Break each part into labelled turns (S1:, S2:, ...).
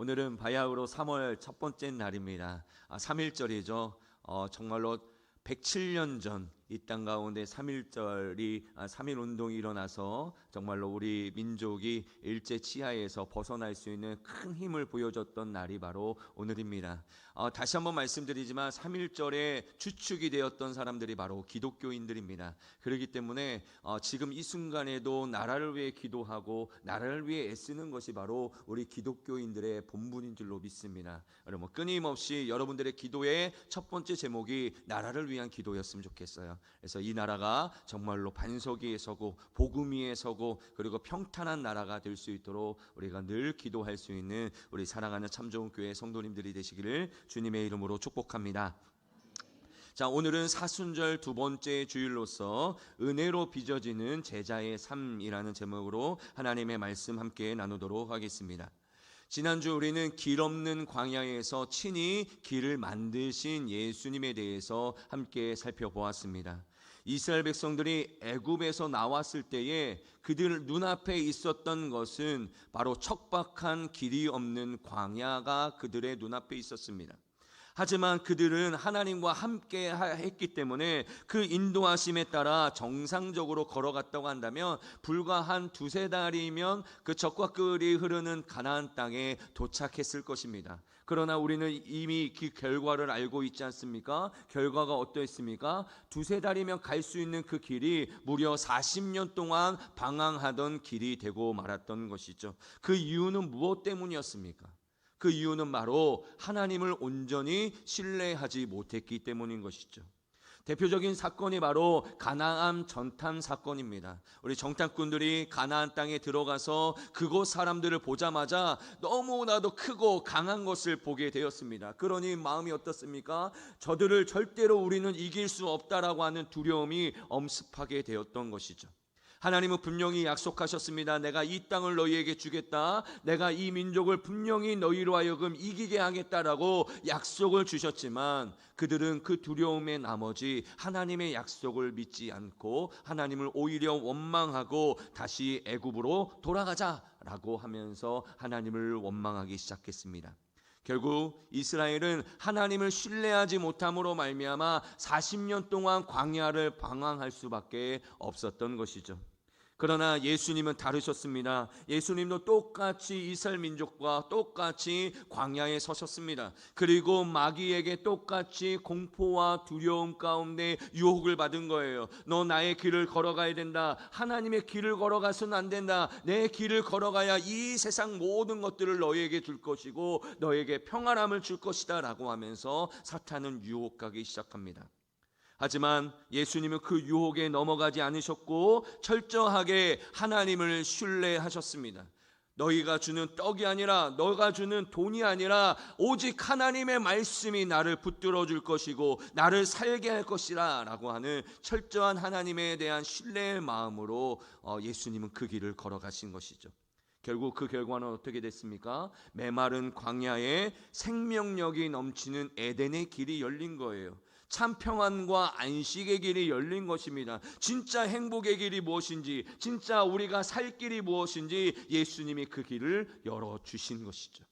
S1: 오늘은 바야흐로 3월 첫 번째 날입니다. 3.1절이죠. 정말로 107년 전 이 땅 가운데 3.1 운동이 일어나서 정말로 우리 민족이 일제 치하에서 벗어날 수 있는 큰 힘을 보여줬던 날이 바로 오늘입니다. 다시 한번 말씀드리지만 3.1절에 주축이 되었던 사람들이 바로 기독교인들입니다. 그렇기 때문에 지금 이 순간에도 나라를 위해 기도하고 나라를 위해 애쓰는 것이 바로 우리 기독교인들의 본분인 줄로 믿습니다. 여러분, 끊임없이 여러분들의 기도의 첫 번째 제목이 나라를 위한 기도였으면 좋겠어요. 그래서 이 나라가 정말로 반석 위에 서고 복음 위에 서고 그리고 평탄한 나라가 될 수 있도록 우리가 늘 기도할 수 있는 우리 사랑하는 참 좋은 교회 성도님들이 되시기를 주님의 이름으로 축복합니다. 자, 오늘은 사순절 두 번째 주일로서 은혜로 빚어지는 제자의 삶이라는 제목으로 하나님의 말씀 함께 나누도록 하겠습니다. 지난주 우리는 길 없는 광야에서 친히 길을 만드신 예수님에 대해서 함께 살펴보았습니다. 이스라엘 백성들이 애굽에서 나왔을 때에 그들 눈앞에 있었던 것은 바로 척박한 길이 없는 광야가 그들의 눈앞에 있었습니다. 하지만 그들은 하나님과 함께 했기 때문에 그 인도하심에 따라 정상적으로 걸어갔다고 한다면 불과 한 두세 달이면 그 적과 꿀이 흐르는 가나안 땅에 도착했을 것입니다. 그러나 우리는 이미 그 결과를 알고 있지 않습니까? 결과가 어떠했습니까? 두세 달이면 갈 수 있는 그 길이 무려 40년 동안 방황하던 길이 되고 말았던 것이죠. 그 이유는 무엇 때문이었습니까? 그 이유는 바로 하나님을 온전히 신뢰하지 못했기 때문인 것이죠. 대표적인 사건이 바로 가나안 정탐 사건입니다. 우리 정탐꾼들이 가나안 땅에 들어가서 그곳 사람들을 보자마자 너무나도 크고 강한 것을 보게 되었습니다. 그러니 마음이 어떻습니까? 저들을 절대로 우리는 이길 수 없다라고 하는 두려움이 엄습하게 되었던 것이죠. 하나님은 분명히 약속하셨습니다. 내가 이 땅을 너희에게 주겠다. 내가 이 민족을 분명히 너희로 하여금 이기게 하겠다라고 약속을 주셨지만 그들은 그 두려움의 나머지 하나님의 약속을 믿지 않고 하나님을 오히려 원망하고 다시 애굽으로 돌아가자라고 하면서 하나님을 원망하기 시작했습니다. 결국 이스라엘은 하나님을 신뢰하지 못함으로 말미암아 40년 동안 광야를 방황할 수밖에 없었던 것이죠. 그러나 예수님은 다르셨습니다. 예수님도 똑같이 이스라엘 민족과 똑같이 광야에 서셨습니다. 그리고 마귀에게 똑같이 공포와 두려움 가운데 유혹을 받은 거예요. 너 나의 길을 걸어가야 된다. 하나님의 길을 걸어가서는 안 된다. 내 길을 걸어가야 이 세상 모든 것들을 너에게 줄 것이고 너에게 평안함을 줄 것이다 라고 하면서 사탄은 유혹하기 시작합니다. 하지만 예수님은 그 유혹에 넘어가지 않으셨고 철저하게 하나님을 신뢰하셨습니다. 너희가 주는 떡이 아니라 너가 주는 돈이 아니라 오직 하나님의 말씀이 나를 붙들어 줄 것이고 나를 살게 할 것이라 라고 하는 철저한 하나님에 대한 신뢰의 마음으로 예수님은 그 길을 걸어가신 것이죠. 결국 그 결과는 어떻게 됐습니까? 메마른 광야에 생명력이 넘치는 에덴의 길이 열린 거예요. 참 평안과 안식의 길이 열린 것입니다. 진짜 행복의 길이 무엇인지, 진짜 우리가 살 길이 무엇인지 예수님이 그 길을 열어주신 것이죠.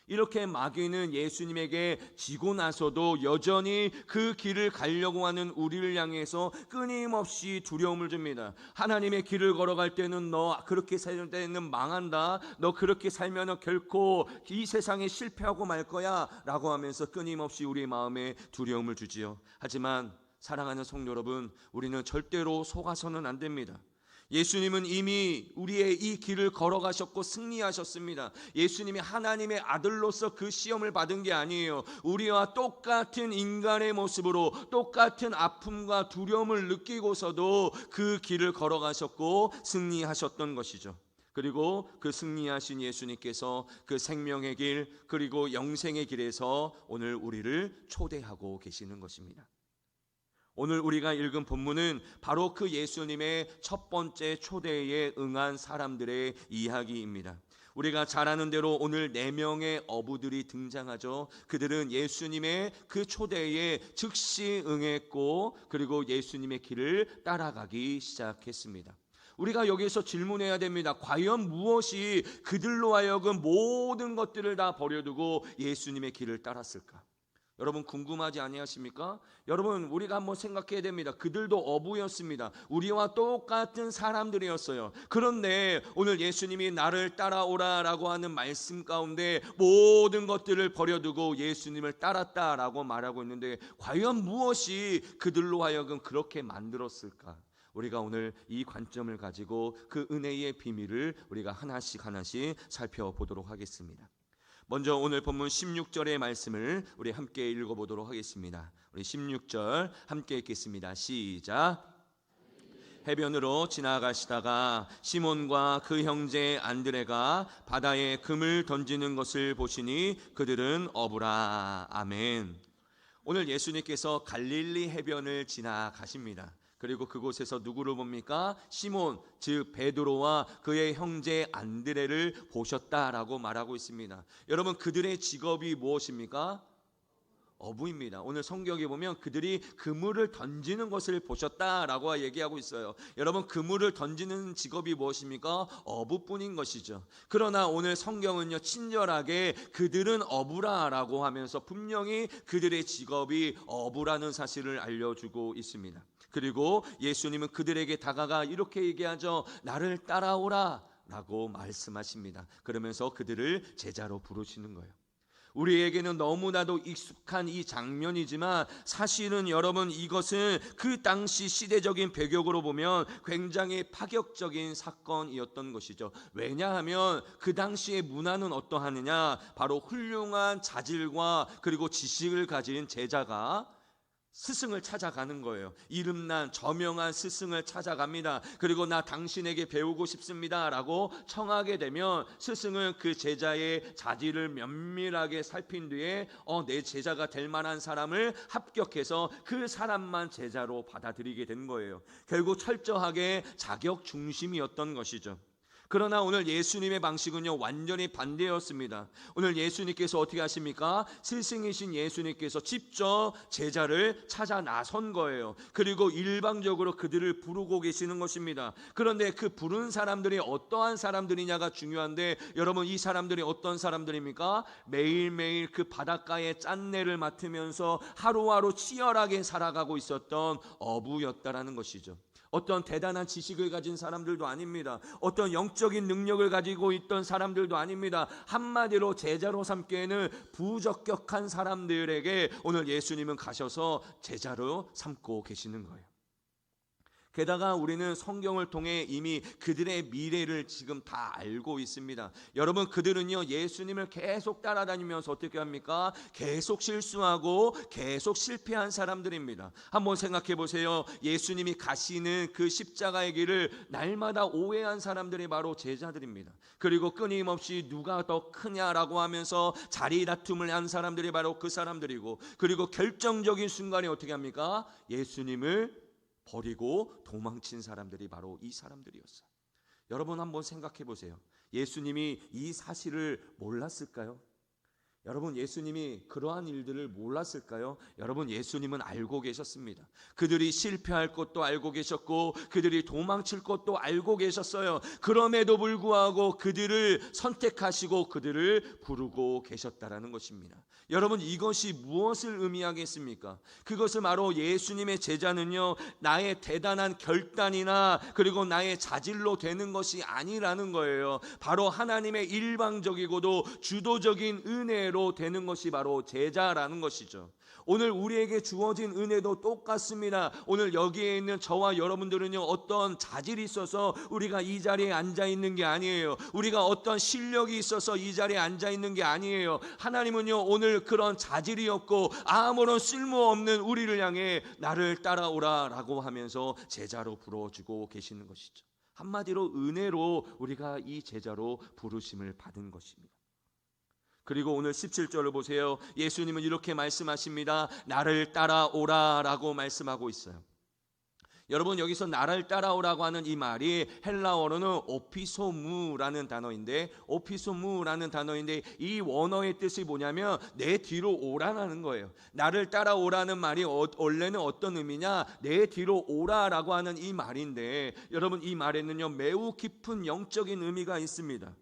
S1: 이렇게 마귀는 예수님에게 지고 나서도 여전히 그 길을 가려고 하는 우리를 향해서 끊임없이 두려움을 줍니다. 하나님의 길을 걸어갈 때는 너 그렇게 살 때는 망한다. 너 그렇게 살면 결코 이 세상에 실패하고 말 거야 라고 하면서 끊임없이 우리 마음에 두려움을 주지요. 하지만 사랑하는 성도 여러분, 우리는 절대로 속아서는 안 됩니다. 예수님은 이미 우리의 이 길을 걸어가셨고 승리하셨습니다. 예수님이 하나님의 아들로서 그 시험을 받은 게 아니에요. 우리와 똑같은 인간의 모습으로 똑같은 아픔과 두려움을 느끼고서도 그 길을 걸어가셨고 승리하셨던 것이죠. 그리고 그 승리하신 예수님께서 그 생명의 길 그리고 영생의 길에서 오늘 우리를 초대하고 계시는 것입니다. 오늘 우리가 읽은 본문은 바로 그 예수님의 첫 번째 초대에 응한 사람들의 이야기입니다. 우리가 잘 아는 대로 오늘 4명의 어부들이 등장하죠. 그들은 예수님의 그 초대에 즉시 응했고 그리고 예수님의 길을 따라가기 시작했습니다. 우리가 여기서 질문해야 됩니다. 과연 무엇이 그들로 하여금 모든 것들을 다 버려두고 예수님의 길을 따랐을까? 여러분 궁금하지 아니하십니까? 여러분 우리가 한번 생각해야 됩니다. 그들도 어부였습니다. 우리와 똑같은 사람들이었어요. 그런데 오늘 예수님이 나를 따라오라라고 하는 말씀 가운데 모든 것들을 버려두고 예수님을 따랐다라고 말하고 있는데 과연 무엇이 그들로 하여금 그렇게 만들었을까? 우리가 오늘 이 관점을 가지고 그 은혜의 비밀을 우리가 하나씩 살펴보도록 하겠습니다. 먼저 오늘 본문 16절의 말씀을 우리 함께 읽어보도록 하겠습니다. 우리 16절 함께 읽겠습니다. 시작. 해변으로 지나가시다가 시몬과 그 형제 안드레가 바다에 금을 던지는 것을 보시니 그들은 어부라. 아멘. 오늘 예수님께서 갈릴리 해변을 지나가십니다. 그리고 그곳에서 누구를 봅니까? 시몬, 즉 베드로와 그의 형제 안드레를 보셨다라고 말하고 있습니다. 여러분 그들의 직업이 무엇입니까? 어부입니다. 오늘 성경에 보면 그들이 그물을 던지는 것을 보셨다라고 얘기하고 있어요. 여러분 그물을 던지는 직업이 무엇입니까? 어부뿐인 것이죠. 그러나 오늘 성경은요 친절하게 그들은 어부라라고 하면서 분명히 그들의 직업이 어부라는 사실을 알려주고 있습니다. 그리고 예수님은 그들에게 다가가 이렇게 얘기하죠. 나를 따라오라 라고 말씀하십니다. 그러면서 그들을 제자로 부르시는 거예요. 우리에게는 너무나도 익숙한 이 장면이지만 사실은 여러분 이것은 그 당시 시대적인 배경으로 보면 굉장히 파격적인 사건이었던 것이죠. 왜냐하면 그 당시의 문화는 어떠하느냐? 바로 훌륭한 자질과 그리고 지식을 가진 제자가 스승을 찾아가는 거예요. 이름난 저명한 스승을 찾아갑니다. 그리고 나 당신에게 배우고 싶습니다 라고 청하게 되면 스승은 그 제자의 자질을 면밀하게 살핀 뒤에 내 제자가 될 만한 사람을 합격해서 그 사람만 제자로 받아들이게 된 거예요. 결국 철저하게 자격 중심이었던 것이죠. 그러나 오늘 예수님의 방식은요 완전히 반대였습니다. 오늘 예수님께서 어떻게 하십니까? 스승이신 예수님께서 직접 제자를 찾아 나선 거예요. 그리고 일방적으로 그들을 부르고 계시는 것입니다. 그런데 그 부른 사람들이 어떠한 사람들이냐가 중요한데 여러분 이 사람들이 어떤 사람들입니까? 매일매일 그 바닷가의 짠내를 맡으면서 하루하루 치열하게 살아가고 있었던 어부였다라는 것이죠. 어떤 대단한 지식을 가진 사람들도 아닙니다. 어떤 영적인 능력을 가지고 있던 사람들도 아닙니다. 한마디로 제자로 삼기에는 부적격한 사람들에게 오늘 예수님은 가셔서 제자로 삼고 계시는 거예요. 게다가 우리는 성경을 통해 이미 그들의 미래를 지금 다 알고 있습니다. 여러분 그들은요 예수님을 계속 따라다니면서 어떻게 합니까? 계속 실수하고 계속 실패한 사람들입니다. 한번 생각해 보세요. 예수님이 가시는 그 십자가의 길을 날마다 오해한 사람들이 바로 제자들입니다. 그리고 끊임없이 누가 더 크냐라고 하면서 자리 다툼을 한 사람들이 바로 그 사람들이고, 그리고 결정적인 순간에 어떻게 합니까? 예수님을 버리고 도망친 사람들이 바로 이 사람들이었어요. 여러분 한번 생각해 보세요. 예수님이 이 사실을 몰랐을까요? 여러분 예수님이 그러한 일들을 몰랐을까요? 여러분 예수님은 알고 계셨습니다. 그들이 실패할 것도 알고 계셨고 그들이 도망칠 것도 알고 계셨어요. 그럼에도 불구하고 그들을 선택하시고 그들을 부르고 계셨다라는 것입니다. 여러분 이것이 무엇을 의미하겠습니까? 그것은 바로 예수님의 제자는요 나의 대단한 결단이나 그리고 나의 자질로 되는 것이 아니라는 거예요. 바로 하나님의 일방적이고도 주도적인 은혜로 되는 것이 바로 제자라는 것이죠. 오늘 우리에게 주어진 은혜도 똑같습니다. 오늘 여기에 있는 저와 여러분들은요 어떤 자질이 있어서 우리가 이 자리에 앉아 있는 게 아니에요. 우리가 어떤 실력이 있어서 이 자리에 앉아 있는 게 아니에요. 하나님은요 오늘 그런 자질이 없고 아무런 쓸모없는 우리를 향해 나를 따라오라 라고 하면서 제자로 불러주고 계시는 것이죠. 한마디로 은혜로 우리가 이 제자로 부르심을 받은 것입니다. 그리고 오늘 17절을 보세요. 예수님은 이렇게 말씀하십니다. 나를 따라오라 라고 말씀하고 있어요. 여러분, 여기서 나를 따라오라고 하는 이 말이 헬라어로는 오피소무라는 단어인데 이 원어의 뜻이 뭐냐면 내 뒤로 오라라는 거예요. 나를 따라오라는 말이 원래는 어떤 의미냐, 내 뒤로 오라라고 하는 이 말인데, 여러분, 이 말에는요 매우 깊은 영적인 의미가 있습니다.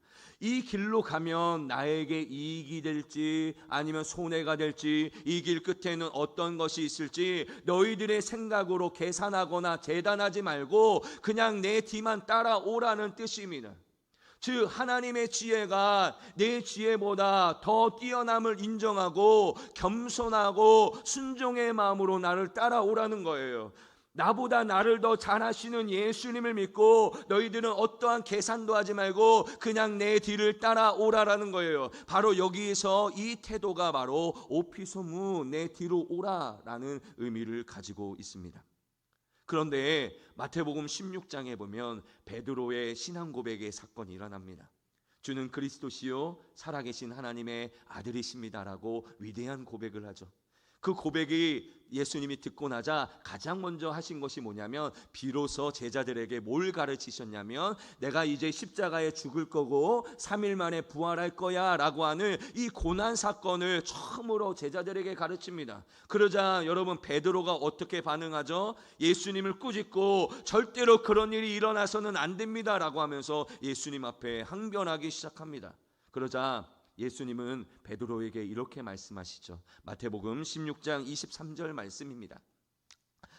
S1: 이 길로 가면 나에게 이익이 될지 아니면 손해가 될지, 이 길 끝에는 어떤 것이 있을지 너희들의 생각으로 계산하거나 재단하지 말고 그냥 내 뒤만 따라오라는 뜻입니다. 즉 하나님의 지혜가 내 지혜보다 더 뛰어남을 인정하고 겸손하고 순종의 마음으로 나를 따라오라는 거예요. 나보다 나를 더 잘하시는 예수님을 믿고 너희들은 어떠한 계산도 하지 말고 그냥 내 뒤를 따라오라라는 거예요. 바로 여기에서 이 태도가 바로 오피소무, 내 뒤로 오라라는 의미를 가지고 있습니다. 그런데 마태복음 16장에 보면 베드로의 신앙 고백의 사건이 일어납니다. 주는 그리스도시요 살아계신 하나님의 아들이십니다라고 위대한 고백을 하죠. 그 고백이 예수님이 듣고 나자 가장 먼저 하신 것이 뭐냐면, 비로소 제자들에게 뭘 가르치셨냐면, 내가 이제 십자가에 죽을 거고 3일 만에 부활할 거야 라고 하는 이 고난 사건을 처음으로 제자들에게 가르칩니다. 그러자 여러분, 베드로가 어떻게 반응하죠? 예수님을 꾸짖고 절대로 그런 일이 일어나서는 안 됩니다 라고 하면서 예수님 앞에 항변하기 시작합니다. 그러자 예수님은 베드로에게 이렇게 말씀하시죠. 마태복음 16장 23절 말씀입니다.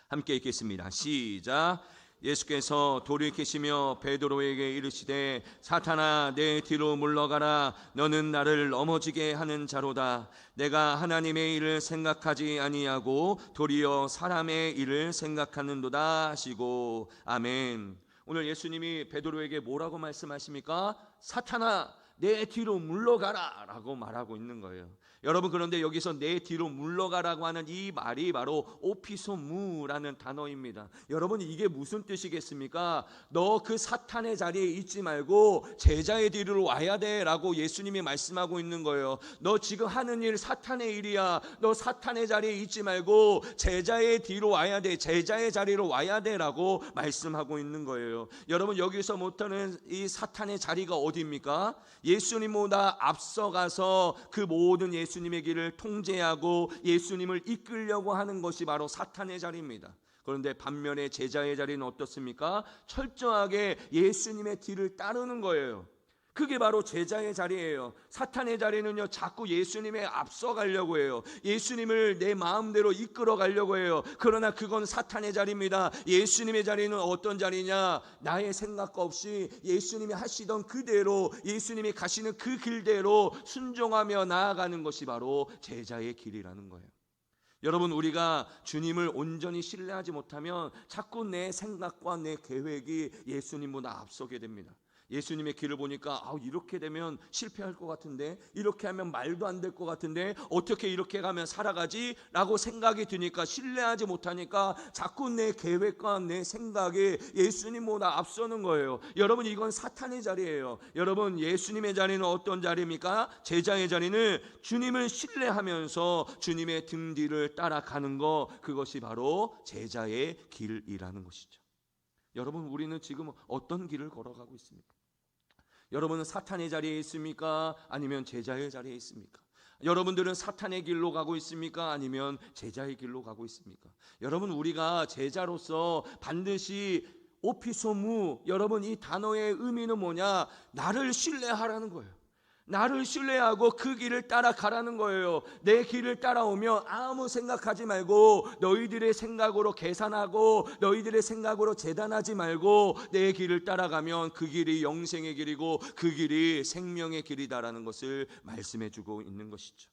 S1: 함께 읽겠습니다. 시작. 예수께서 돌이키시며 베드로에게 이르시되 사탄아 내 뒤로 물러가라. 너는 나를 넘어지게 하는 자로다. 내가 하나님의 일을 생각하지 아니하고 도리어 사람의 일을 생각하는도다 하시고. 아멘. 오늘 예수님이 베드로에게 뭐라고 말씀하십니까? 사탄아 내 뒤로 물러가라 라고 말하고 있는 거예요. 여러분, 그런데 여기서 내 뒤로 물러가라고 하는 이 말이 바로 오피소무라는 단어입니다. 여러분, 이게 무슨 뜻이겠습니까? 너 그 사탄의 자리에 있지 말고 제자의 뒤로 와야 돼 라고 예수님이 말씀하고 있는 거예요. 너 지금 하는 일 사탄의 일이야. 너 사탄의 자리에 있지 말고 제자의 뒤로 와야 돼, 제자의 자리로 와야 돼 라고 말씀하고 있는 거예요. 여러분, 여기서 못하는 이 사탄의 자리가 어디입니까? 예수님보다 앞서가서 그 모든 예수님의 길을 통제하고 예수님을 이끌려고 하는 것이 바로 사탄의 자리입니다. 그런데 반면에 제자의 자리는 어떻습니까? 철저하게 예수님의 뒤를 따르는 거예요. 그게 바로 제자의 자리예요. 사탄의 자리는요 자꾸 예수님에 앞서 가려고 해요. 예수님을 내 마음대로 이끌어 가려고 해요. 그러나 그건 사탄의 자리입니다. 예수님의 자리는 어떤 자리냐? 나의 생각과 없이 예수님이 하시던 그대로, 예수님이 가시는 그 길대로 순종하며 나아가는 것이 바로 제자의 길이라는 거예요. 여러분, 우리가 주님을 온전히 신뢰하지 못하면 자꾸 내 생각과 내 계획이 예수님보다 앞서게 됩니다. 예수님의 길을 보니까 이렇게 되면 실패할 것 같은데, 이렇게 하면 말도 안 될 것 같은데, 어떻게 이렇게 가면 살아가지? 라고 생각이 드니까, 신뢰하지 못하니까 자꾸 내 계획과 내 생각이 예수님보다 앞서는 거예요. 여러분, 이건 사탄의 자리예요. 여러분, 예수님의 자리는 어떤 자리입니까? 제자의 자리는 주님을 신뢰하면서 주님의 등 뒤를 따라가는 것, 그것이 바로 제자의 길이라는 것이죠. 여러분, 우리는 지금 어떤 길을 걸어가고 있습니까? 여러분은 사탄의 자리에 있습니까? 아니면 제자의 자리에 있습니까? 여러분들은 사탄의 길로 가고 있습니까? 아니면 제자의 길로 가고 있습니까? 여러분, 우리가 제자로서 반드시 오피소무, 여러분 이 단어의 의미는 뭐냐? 나를 신뢰하라는 거예요. 나를 신뢰하고 그 길을 따라가라는 거예요. 내 길을 따라오면 아무 생각하지 말고 너희들의 생각으로 계산하고 너희들의 생각으로 재단하지 말고 내 길을 따라가면 그 길이 영생의 길이고 그 길이 생명의 길이다라는 것을 말씀해 주고 있는 것이죠.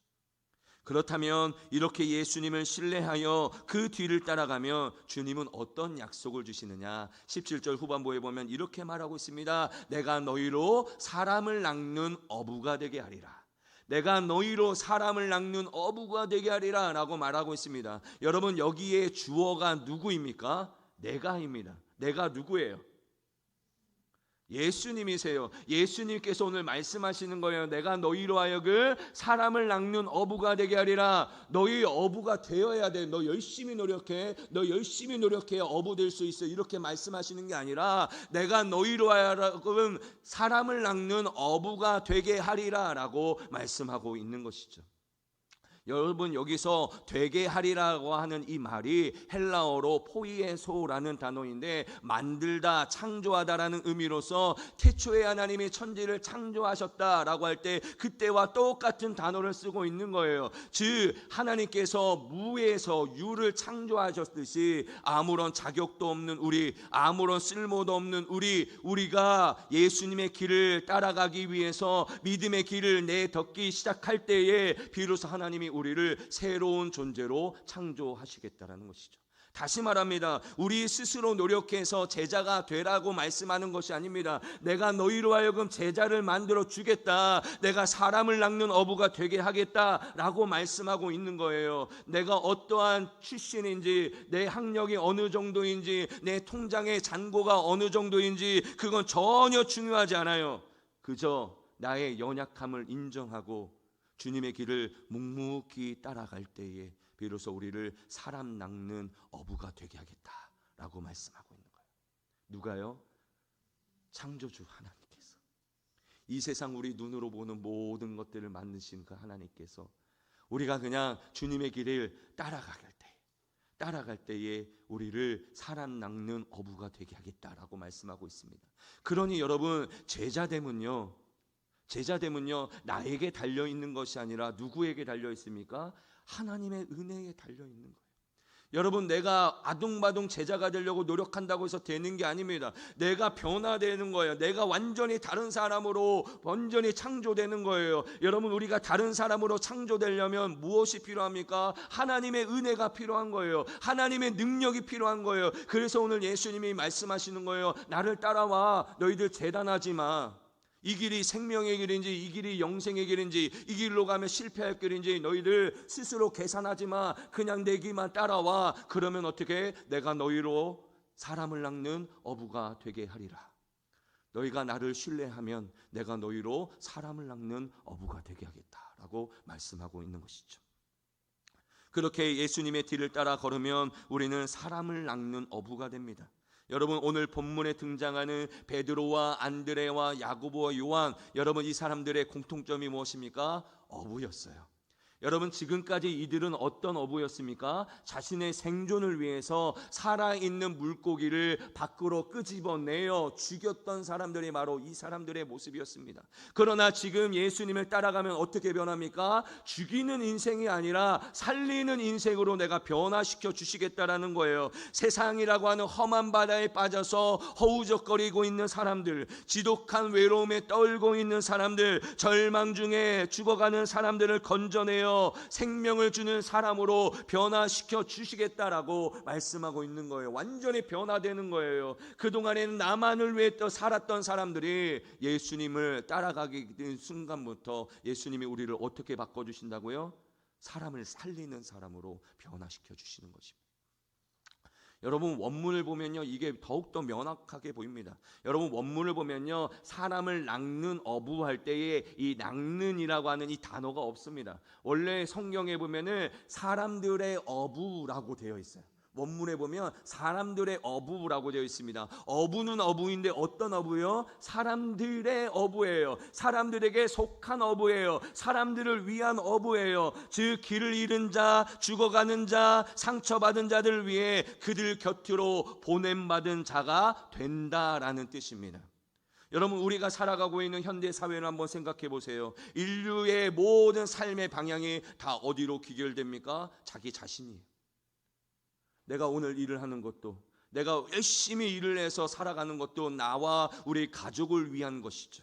S1: 그렇다면 이렇게 예수님을 신뢰하여 그 뒤를 따라가면 주님은 어떤 약속을 주시느냐? 17절 후반부에 보면 이렇게 말하고 있습니다. 내가 너희로 사람을 낚는 어부가 되게 하리라. 내가 너희로 사람을 낚는 어부가 되게 하리라 라고 말하고 있습니다. 여러분, 여기에 주어가 누구입니까? 내가입니다. 내가 누구예요? 예수님이세요. 예수님께서 오늘 말씀하시는 거예요. 내가 너희로 하여금 사람을 낚는 어부가 되게 하리라. 너희 어부가 되어야 돼. 너 열심히 노력해. 너 열심히 노력해야 어부 될 수 있어. 이렇게 말씀하시는 게 아니라 내가 너희로 하여금 사람을 낚는 어부가 되게 하리라 라고 말씀하고 있는 것이죠. 여러분, 여기서 되게 하리라고 하는 이 말이 헬라어로 포이에소라는 단어인데, 만들다, 창조하다라는 의미로서 태초에 하나님이 천지를 창조하셨다라고 할 때 그때와 똑같은 단어를 쓰고 있는 거예요. 즉 하나님께서 무에서 유를 창조하셨듯이 아무런 자격도 없는 우리, 아무런 쓸모도 없는 우리가 예수님의 길을 따라가기 위해서 믿음의 길을 내딛기 시작할 때에 비로소 하나님이 우리를 새로운 존재로 창조하시겠다라는 것이죠. 다시 말합니다. 우리 스스로 노력해서 제자가 되라고 말씀하는 것이 아닙니다. 내가 너희로 하여금 제자를 만들어 주겠다, 내가 사람을 낚는 어부가 되게 하겠다라고 말씀하고 있는 거예요. 내가 어떠한 출신인지, 내 학력이 어느 정도인지, 내 통장의 잔고가 어느 정도인지 그건 전혀 중요하지 않아요. 그저 나의 연약함을 인정하고 주님의 길을 묵묵히 따라갈 때에 비로소 우리를 사람 낚는 어부가 되게 하겠다라고 말씀하고 있는 거예요. 누가요? 창조주 하나님께서, 이 세상 우리 눈으로 보는 모든 것들을 만드신 그 하나님께서 우리가 그냥 주님의 길을 따라갈 때에 우리를 사람 낚는 어부가 되게 하겠다라고 말씀하고 있습니다. 그러니 여러분, 제자됨은요 나에게 달려있는 것이 아니라 누구에게 달려있습니까? 하나님의 은혜에 달려있는 거예요. 여러분, 내가 아둥바둥 제자가 되려고 노력한다고 해서 되는 게 아닙니다. 내가 변화되는 거예요. 내가 완전히 다른 사람으로 완전히 창조되는 거예요. 여러분, 우리가 다른 사람으로 창조되려면 무엇이 필요합니까? 하나님의 은혜가 필요한 거예요. 하나님의 능력이 필요한 거예요. 그래서 오늘 예수님이 말씀하시는 거예요. 나를 따라와. 너희들 재단하지 마. 이 길이 생명의 길인지, 이 길이 영생의 길인지, 이 길로 가면 실패할 길인지 너희들 스스로 계산하지 마. 그냥 내 길만 따라와. 그러면 어떻게? 내가 너희로 사람을 낚는 어부가 되게 하리라. 너희가 나를 신뢰하면 내가 너희로 사람을 낚는 어부가 되게 하겠다라고 말씀하고 있는 것이죠. 그렇게 예수님의 뒤를 따라 걸으면 우리는 사람을 낚는 어부가 됩니다. 여러분, 오늘 본문에 등장하는 베드로와 안드레와 야고보와 요한, 여러분 이 사람들의 공통점이 무엇입니까? 어부였어요. 여러분, 지금까지 이들은 어떤 어부였습니까? 자신의 생존을 위해서 살아있는 물고기를 밖으로 끄집어내어 죽였던 사람들이 바로 이 사람들의 모습이었습니다. 그러나 지금 예수님을 따라가면 어떻게 변합니까? 죽이는 인생이 아니라 살리는 인생으로 내가 변화시켜 주시겠다라는 거예요. 세상이라고 하는 험한 바다에 빠져서 허우적거리고 있는 사람들, 지독한 외로움에 떨고 있는 사람들, 절망 중에 죽어가는 사람들을 건져내어 생명을 주는 사람으로 변화시켜 주시겠다라고 말씀하고 있는 거예요. 완전히 변화되는 거예요. 그동안에는 나만을 위해 또 살았던 사람들이 예수님을 따라가기 된 순간부터 예수님이 우리를 어떻게 바꿔주신다고요? 사람을 살리는 사람으로 변화시켜 주시는 것입니다. 여러분, 원문을 보면요, 이게 더욱더 명확하게 보입니다. 여러분, 원문을 보면요, 사람을 낚는 어부할 때에 이 낚는이라고 하는 이 단어가 없습니다. 원래 성경에 보면은 사람들의 어부라고 되어 있어요. 원문에 보면 사람들의 어부라고 되어 있습니다. 어부는 어부인데 어떤 어부요? 사람들의 어부예요. 사람들에게 속한 어부예요. 사람들을 위한 어부예요. 즉 길을 잃은 자, 죽어가는 자, 상처받은 자들을 위해 그들 곁으로 보냄받은 자가 된다라는 뜻입니다. 여러분, 우리가 살아가고 있는 현대 사회를 한번 생각해 보세요. 인류의 모든 삶의 방향이 다 어디로 귀결됩니까? 자기 자신이에요. 내가 오늘 일을 하는 것도, 내가 열심히 일을 해서 살아가는 것도 나와 우리 가족을 위한 것이죠.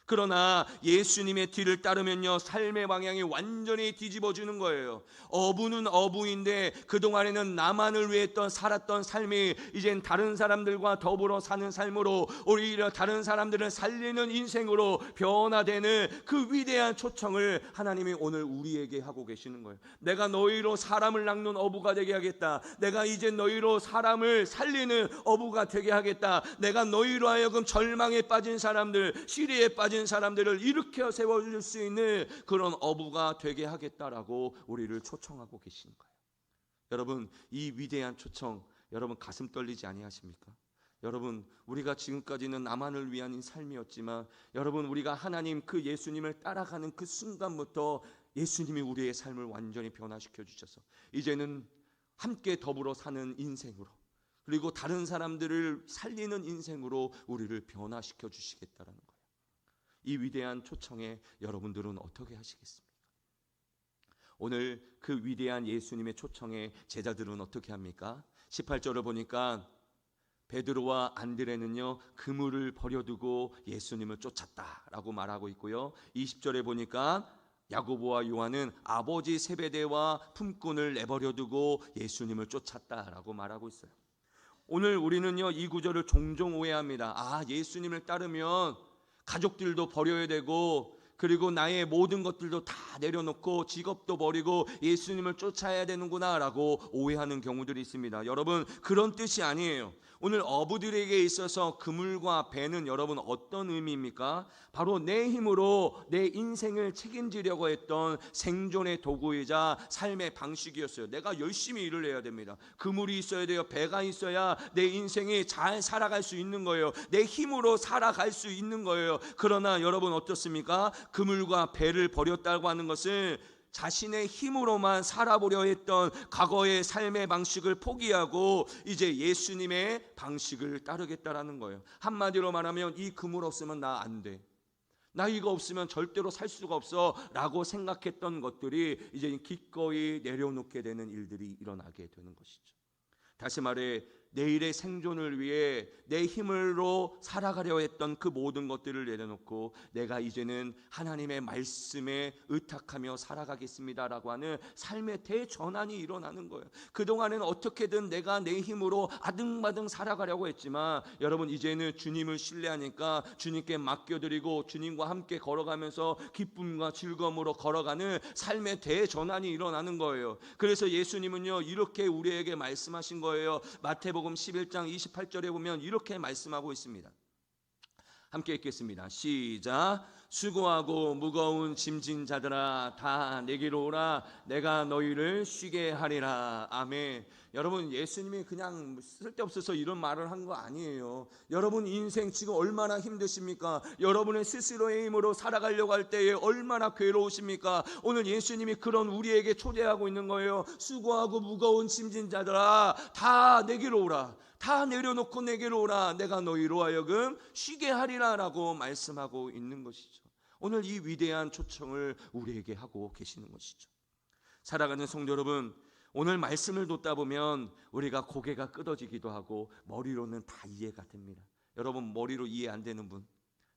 S1: 그러나 예수님의 뒤를 따르면요, 삶의 방향이 완전히 뒤집어지는 거예요. 어부는 어부인데 그동안에는 나만을 위해 살았던 삶이 이젠 다른 사람들과 더불어 사는 삶으로, 오히려 다른 사람들을 살리는 인생으로 변화되는 그 위대한 초청을 하나님이 오늘 우리에게 하고 계시는 거예요. 내가 너희로 사람을 낚는 어부가 되게 하겠다. 내가 이제 너희로 사람을 살리는 어부가 되게 하겠다. 내가 너희로 하여금 절망에 빠진 사람들, 시리에 빠진 사람들을 일으켜 세워줄 수 있는 그런 어부가 되게 하겠다라고 우리를 초청하고 계시는 거예요. 여러분, 이 위대한 초청, 여러분 가슴 떨리지 아니하십니까? 여러분, 우리가 지금까지는 나만을 위한 삶이었지만, 여러분, 우리가 하나님 그 예수님을 따라가는 그 순간부터 예수님이 우리의 삶을 완전히 변화시켜 주셔서 이제는 함께 더불어 사는 인생으로, 그리고 다른 사람들을 살리는 인생으로 우리를 변화시켜 주시겠다라는 거예요. 이 위대한 초청에 여러분들은 어떻게 하시겠습니까? 오늘 그 위대한 예수님의 초청에 제자들은 어떻게 합니까? 18절을 보니까 베드로와 안드레는요, 그물을 버려두고 예수님을 쫓았다라고 말하고 있고요. 20절에 보니까 야고보와 요한은 아버지 세베대와 품꾼을 내버려두고 예수님을 쫓았다라고 말하고 있어요. 오늘 우리는요, 이 구절을 종종 오해합니다. 예수님을 따르면 가족들도 버려야 되고, 그리고 나의 모든 것들도 다 내려놓고 직업도 버리고 예수님을 쫓아야 되는구나 라고 오해하는 경우들이 있습니다. 여러분, 그런 뜻이 아니에요. 오늘 어부들에게 있어서 그물과 배는 여러분 어떤 의미입니까? 바로 내 힘으로 내 인생을 책임지려고 했던 생존의 도구이자 삶의 방식이었어요. 내가 열심히 일을 해야 됩니다. 그물이 있어야 돼요. 배가 있어야 내 인생이 잘 살아갈 수 있는 거예요. 내 힘으로 살아갈 수 있는 거예요. 그러나 여러분 어떻습니까? 그물과 배를 버렸다고 하는 것은 자신의 힘으로만 살아보려 했던 과거의 삶의 방식을 포기하고 이제 예수님의 방식을 따르겠다라는 거예요. 한마디로 말하면 이 그물 없으면 나 안 돼, 나 이거 없으면 절대로 살 수가 없어 라고 생각했던 것들이 이제 기꺼이 내려놓게 되는 일들이 일어나게 되는 것이죠. 다시 말해, 내일의 생존을 위해 내 힘으로 살아가려 했던 그 모든 것들을 내려놓고 내가 이제는 하나님의 말씀에 의탁하며 살아가겠습니다라고 하는 삶의 대전환이 일어나는 거예요. 그동안은 어떻게든 내가 내 힘으로 아등바등 살아가려고 했지만 여러분, 이제는 주님을 신뢰하니까 주님께 맡겨드리고 주님과 함께 걸어가면서 기쁨과 즐거움으로 걸어가는 삶의 대전환이 일어나는 거예요. 그래서 예수님은요, 이렇게 우리에게 말씀하신 거예요. 마태복음 11장 28절에 보면 이렇게 말씀하고 있습니다. 함께 읽겠습니다. 시작. 수고하고 무거운 짐진 자들아 다 내게로 오라. 내가 너희를 쉬게 하리라. 아멘. 여러분, 예수님이 그냥 쓸데없어서 이런 말을 한 거 아니에요. 여러분 인생 지금 얼마나 힘드십니까? 여러분의 스스로의 힘으로 살아가려고 할 때에 얼마나 괴로우십니까? 오늘 예수님이 그런 우리에게 초대하고 있는 거예요. 수고하고 무거운 짐진 자들아 다 내게로 오라. 다 내려놓고 내게로 오라. 내가 너희로 하여금 쉬게 하리라 라고 말씀하고 있는 것이죠. 오늘 이 위대한 초청을 우리에게 하고 계시는 것이죠. 살아가는 성도 여러분, 오늘 말씀을 듣다 보면 우리가 고개가 끄덕이기도 하고 머리로는 다 이해가 됩니다. 여러분, 머리로 이해 안 되는 분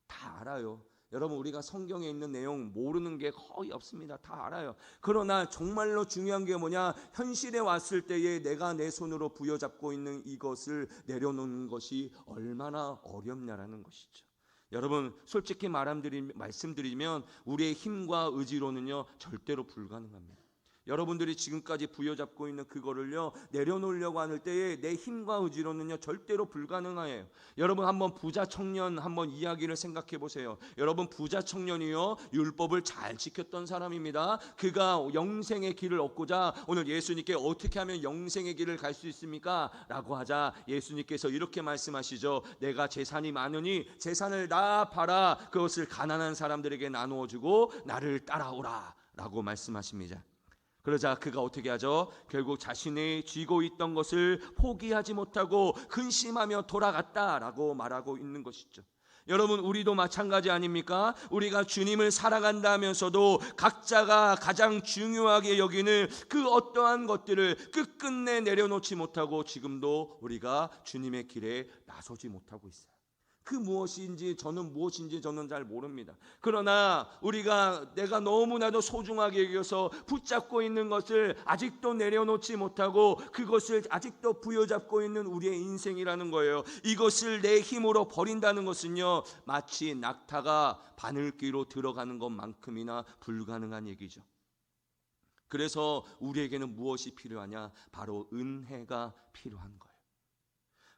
S1: 다 알아요. 여러분, 우리가 성경에 있는 내용 모르는 게 거의 없습니다. 다 알아요. 그러나 정말로 중요한 게 뭐냐? 현실에 왔을 때에 내가 내 손으로 부여잡고 있는 이것을 내려놓는 것이 얼마나 어렵냐라는 것이죠. 여러분, 솔직히 말씀드리면 우리의 힘과 의지로는요 절대로 불가능합니다. 여러분들이 지금까지 부여잡고 있는 그거를요 내려놓으려고 하는 때에 내 힘과 의지로는요 절대로 불가능해요. 여러분, 한번 부자 청년 한번 이야기를 생각해 보세요. 여러분, 부자 청년이요 율법을 잘 지켰던 사람입니다. 그가 영생의 길을 얻고자 오늘 예수님께 어떻게 하면 영생의 길을 갈 수 있습니까? 라고 하자 예수님께서 이렇게 말씀하시죠. 내가 재산이 많으니 재산을 다 팔아 그것을 가난한 사람들에게 나누어 주고 나를 따라오라 라고 말씀하십니다. 그러자 그가 어떻게 하죠? 결국 자신이 쥐고 있던 것을 포기하지 못하고 근심하며 돌아갔다라고 말하고 있는 것이죠. 여러분, 우리도 마찬가지 아닙니까? 우리가 주님을 살아간다면서도 각자가 가장 중요하게 여기는 그 어떠한 것들을 끝끝내 내려놓지 못하고 지금도 우리가 주님의 길에 나서지 못하고 있어요. 그 무엇인지 저는 잘 모릅니다. 그러나 내가 너무나도 소중하게 여겨서 붙잡고 있는 것을 아직도 내려놓지 못하고 그것을 아직도 부여잡고 있는 우리의 인생이라는 거예요. 이것을 내 힘으로 버린다는 것은요, 마치 낙타가 바늘귀로 들어가는 것만큼이나 불가능한 얘기죠. 그래서 우리에게는 무엇이 필요하냐? 바로 은혜가 필요한 거예요.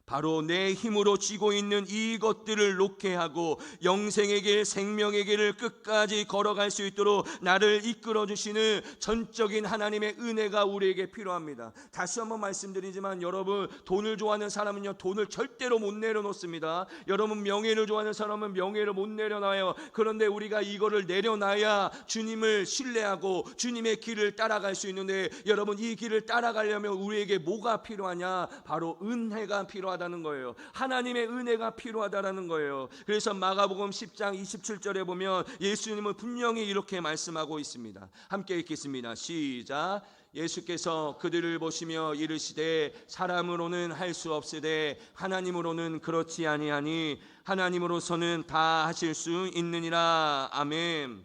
S1: 바로 내 힘으로 쥐고 있는 이것들을 놓게 하고 영생의 길, 생명의 길을 끝까지 걸어갈 수 있도록 나를 이끌어 주시는 전적인 하나님의 은혜가 우리에게 필요합니다. 다시 한번 말씀드리지만 여러분, 돈을 좋아하는 사람은요, 돈을 절대로 못 내려놓습니다. 여러분, 명예를 좋아하는 사람은 명예를 못 내려놔요. 그런데 우리가 이거를 내려놔야 주님을 신뢰하고 주님의 길을 따라갈 수 있는데, 여러분, 이 길을 따라가려면 우리에게 뭐가 필요하냐? 바로 은혜가 필요하다는 거예요. 하나님의 은혜가 필요하다라는 거예요. 그래서 마가복음 10장 27절에 보면 예수님은 분명히 이렇게 말씀하고 있습니다. 함께 읽겠습니다. 시작. 예수께서 그들을 보시며 이르시되 사람으로는 할 수 없으되 하나님으로는 그렇지 아니하니 하나님으로서는 다 하실 수 있느니라. 아멘.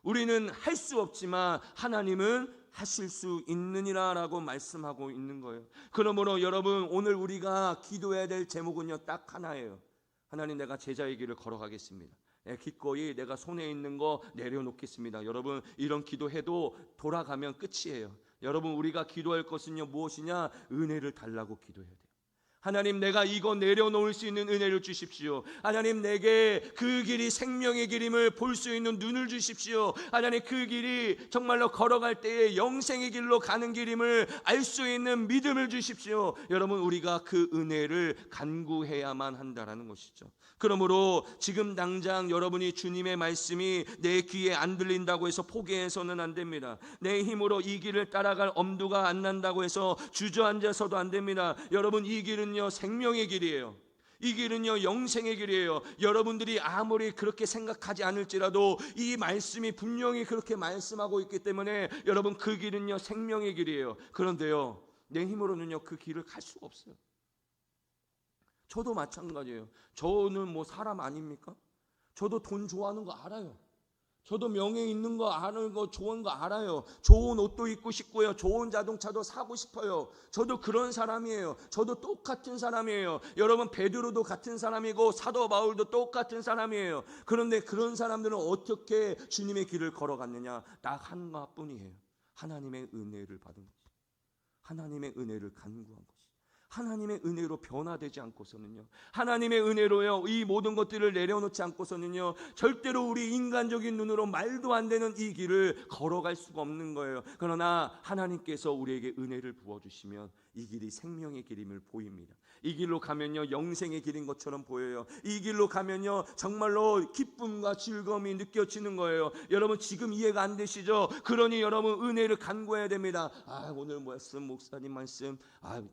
S1: 우리는 할 수 없지만 하나님은 하실 수 있느니라 라고 말씀하고 있는 거예요. 그러므로 여러분, 오늘 우리가 기도해야 될 제목은요, 딱 하나예요. 하나님, 내가 제자의 길을 걸어가겠습니다. 기꺼이 내가 손에 있는 거 내려놓겠습니다. 여러분, 이런 기도해도 돌아가면 끝이에요. 여러분, 우리가 기도할 것은요, 무엇이냐? 은혜를 달라고 기도해야 돼요. 하나님, 내가 이거 내려놓을 수 있는 은혜를 주십시오. 하나님, 내게 그 길이 생명의 길임을 볼 수 있는 눈을 주십시오. 하나님, 그 길이 정말로 걸어갈 때에 영생의 길로 가는 길임을 알 수 있는 믿음을 주십시오. 여러분, 우리가 그 은혜를 간구해야만 한다라는 것이죠. 그러므로 지금 당장 여러분이 주님의 말씀이 내 귀에 안 들린다고 해서 포기해서는 안 됩니다. 내 힘으로 이 길을 따라갈 엄두가 안 난다고 해서 주저앉아서도 안 됩니다. 여러분, 이 길은요, 생명의 길이에요. 이 길은요, 영생의 길이에요. 여러분들이 아무리 그렇게 생각하지 않을지라도 이 말씀이 분명히 그렇게 말씀하고 있기 때문에 여러분, 그 길은요, 생명의 길이에요. 그런데요, 내 힘으로는요, 그 길을 갈 수가 없어요. 저도 마찬가지예요. 저는 뭐 사람 아닙니까? 저도 돈 좋아하는 거 알아요. 저도 명예 있는 거 아는 거 좋은 거 알아요. 좋은 옷도 입고 싶고요. 좋은 자동차도 사고 싶어요. 저도 그런 사람이에요. 저도 똑같은 사람이에요. 여러분, 베드로도 같은 사람이고 사도 바울도 똑같은 사람이에요. 그런데 그런 사람들은 어떻게 주님의 길을 걸어갔느냐? 딱 하나뿐이에요. 하나님의 은혜를 받은 것. 하나님의 은혜를 간구한 것. 하나님의 은혜로 변화되지 않고서는요, 하나님의 은혜로요, 이 모든 것들을 내려놓지 않고서는요, 절대로 우리 인간적인 눈으로 말도 안 되는 이 길을 걸어갈 수가 없는 거예요. 그러나 하나님께서 우리에게 은혜를 부어주시면 이 길이 생명의 길임을 보입니다. 이 길로 가면요, 영생의 길인 것처럼 보여요. 이 길로 가면요, 정말로 기쁨과 즐거움이 느껴지는 거예요. 여러분, 지금 이해가 안 되시죠? 그러니 여러분, 은혜를 간구해야 됩니다. 오늘 목사님 말씀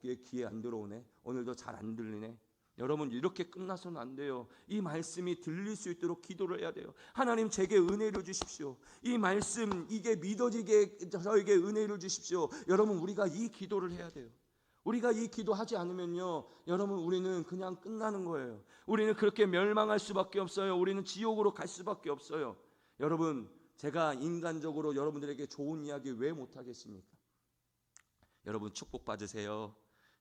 S1: 이게 귀에 안 들어오네. 오늘도 잘 안 들리네. 여러분, 이렇게 끝나서는 안 돼요. 이 말씀이 들릴 수 있도록 기도를 해야 돼요. 하나님, 제게 은혜를 주십시오. 이 말씀, 이게 믿어지게 저에게 은혜를 주십시오. 여러분, 우리가 이 기도를 해야 돼요. 우리가 이 기도하지 않으면요, 여러분, 우리는 그냥 끝나는 거예요. 우리는 그렇게 멸망할 수밖에 없어요. 우리는 지옥으로 갈 수밖에 없어요. 여러분, 제가 인간적으로 여러분들에게 좋은 이야기 왜 못하겠습니까? 여러분, 축복받으세요.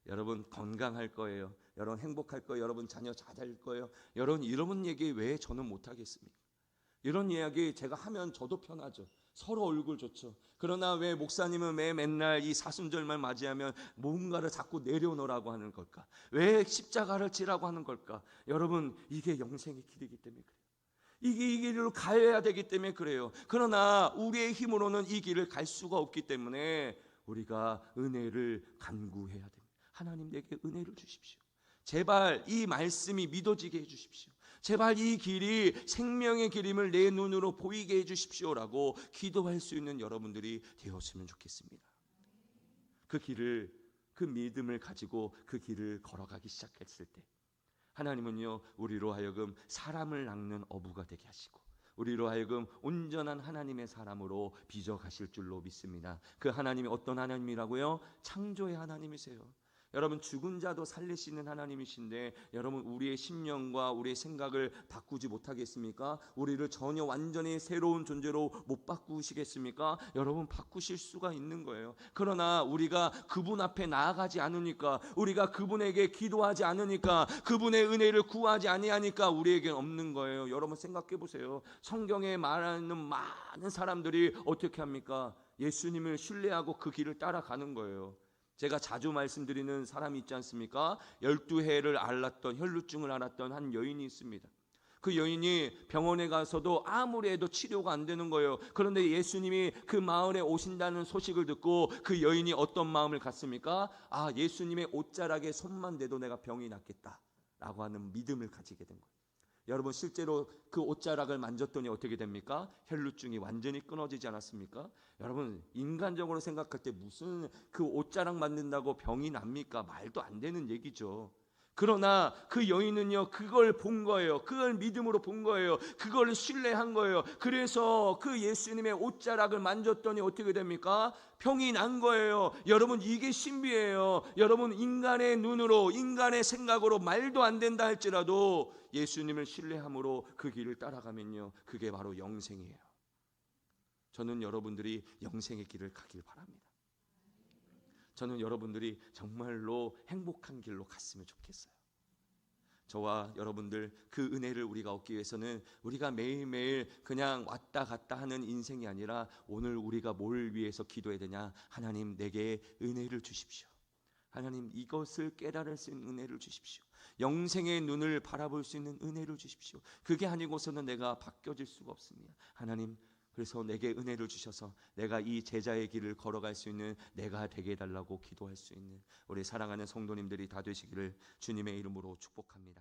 S1: 여러분, 건강할 거예요. 여러분, 행복할 거예요. 여러분, 자녀 잘 될 거예요. 여러분, 이런 얘기 왜 저는 못하겠습니까? 이런 이야기 제가 하면 저도 편하죠. 서로 얼굴 좋죠. 그러나 왜 목사님은 맨날 이 사순절만 맞이하면 뭔가를 자꾸 내려놓으라고 하는 걸까? 왜 십자가를 지라고 하는 걸까? 여러분, 이게 영생의 길이기 때문에 그래요. 이 길을 가야 되기 때문에 그래요. 그러나 우리의 힘으로는 이 길을 갈 수가 없기 때문에 우리가 은혜를 간구해야 됩니다. 하나님, 내게 은혜를 주십시오. 제발 이 말씀이 믿어지게 해주십시오. 제발 이 길이 생명의 길임을 내 눈으로 보이게 해주십시오라고 기도할 수 있는 여러분들이 되었으면 좋겠습니다. 그 믿음을 가지고 그 길을 걸어가기 시작했을 때 하나님은요, 우리로 하여금 사람을 낚는 어부가 되게 하시고 우리로 하여금 온전한 하나님의 사람으로 빚어가실 줄로 믿습니다. 그 하나님이 어떤 하나님이라고요? 창조의 하나님이세요. 여러분, 죽은 자도 살리시는 하나님이신데 여러분, 우리의 심령과 우리의 생각을 바꾸지 못하겠습니까? 우리를 전혀 완전히 새로운 존재로 못 바꾸시겠습니까? 여러분, 바꾸실 수가 있는 거예요. 그러나 우리가 그분 앞에 나아가지 않으니까, 우리가 그분에게 기도하지 않으니까, 그분의 은혜를 구하지 아니하니까 우리에게 없는 거예요. 여러분, 생각해 보세요. 성경에 말하는 많은 사람들이 어떻게 합니까? 예수님을 신뢰하고 그 길을 따라가는 거예요. 제가 자주 말씀드리는 사람이 있지 않습니까? 12해를 앓았던, 혈루증을 앓았던 한 여인이 있습니다. 그 여인이 병원에 가서도 아무리 해도 치료가 안 되는 거예요. 그런데 예수님이 그 마을에 오신다는 소식을 듣고 그 여인이 어떤 마음을 갖습니까? 아, 예수님의 옷자락에 손만 대도 내가 병이 낫겠다 라고 하는 믿음을 가지게 된 거예요. 여러분, 실제로 그 옷자락을 만졌더니 어떻게 됩니까? 혈루증이 완전히 끊어지지 않았습니까? 여러분, 인간적으로 생각할 때 무슨 그 옷자락 만든다고 병이 납니까? 말도 안 되는 얘기죠. 그러나 그 여인은요, 그걸 본 거예요. 그걸 믿음으로 본 거예요. 그걸 신뢰한 거예요. 그래서 그 예수님의 옷자락을 만졌더니 어떻게 됩니까? 병이 난 거예요. 여러분, 이게 신비예요. 여러분, 인간의 눈으로, 인간의 생각으로 말도 안 된다 할지라도 예수님을 신뢰함으로 그 길을 따라가면요, 그게 바로 영생이에요. 저는 여러분들이 영생의 길을 가길 바랍니다. 저는 여러분들이 정말로 행복한 길로 갔으면 좋겠어요. 저와 여러분들 그 은혜를 우리가 얻기 위해서는 우리가 매일매일 그냥 왔다 갔다 하는 인생이 아니라 오늘 우리가 뭘 위해서 기도해야 되냐? 하나님, 내게 은혜를 주십시오. 하나님, 이것을 깨달을 수 있는 은혜를 주십시오. 영생의 눈을 바라볼 수 있는 은혜를 주십시오. 그게 아니고서는 내가 바뀌어질 수가 없습니다. 하나님, 그래서 내게 은혜를 주셔서 내가 이 제자의 길을 걸어갈 수 있는 내가 되게 해달라고 기도할 수 있는 우리 사랑하는 성도님들이 다 되시기를 주님의 이름으로 축복합니다.